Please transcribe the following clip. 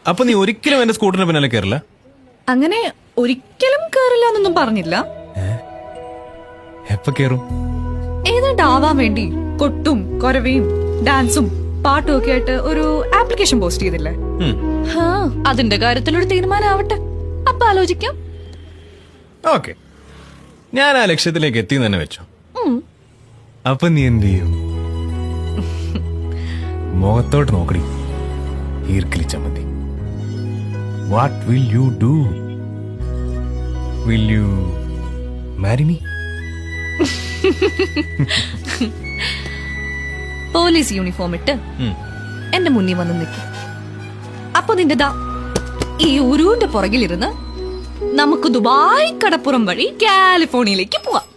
അപ്പൊ നീ ഒരിക്കലും എന്റെ സ്കൂട്ടറിന് പിന്നാലെ കയറില്ല? അങ്ങനെ ഒരിക്കലും കേറില്ല എന്നൊന്നും പറഞ്ഞില്ല. എപ്പ കേറും? ഏതാണ്ടാവാൻ വേണ്ടി കൊട്ടും കൊരവയും ഡാൻസും പാട്ടും ഒക്കെ ആയിട്ട് ഒരു ആപ്ലിക്കേഷൻ പോസ്റ്റ് ചെയ്തില്ലേ? അതിന്റെ കാര്യത്തിൽ ഒരു തീരുമാനം ആവട്ടെ, അപ്പൊ ആലോചിക്കാം. ഓക്കെ, ഞാൻ ആ ലക്ഷ്യത്തിലേക്ക് എത്തി തന്നെ വെച്ചോ. അപ്പൊ നീ എന്ത് ചെയ്യും? മുഖത്തോട്ട് നോക്കടി, ഈർക്കിലിച്ച മതി. What will you do? Will you marry me? Police uniform ഇട്ട് എന്റെ മുന്നിൽ വന്ന് നിൽക്കും. അപ്പൊ നിന്റെ ദാ ഈ ഉരുവിന്റെ പുറകിലിരുന്ന് നമുക്ക് ദുബായ് കടപ്പുറം വഴി കാലിഫോർണിയയിലേക്ക് പോവാം.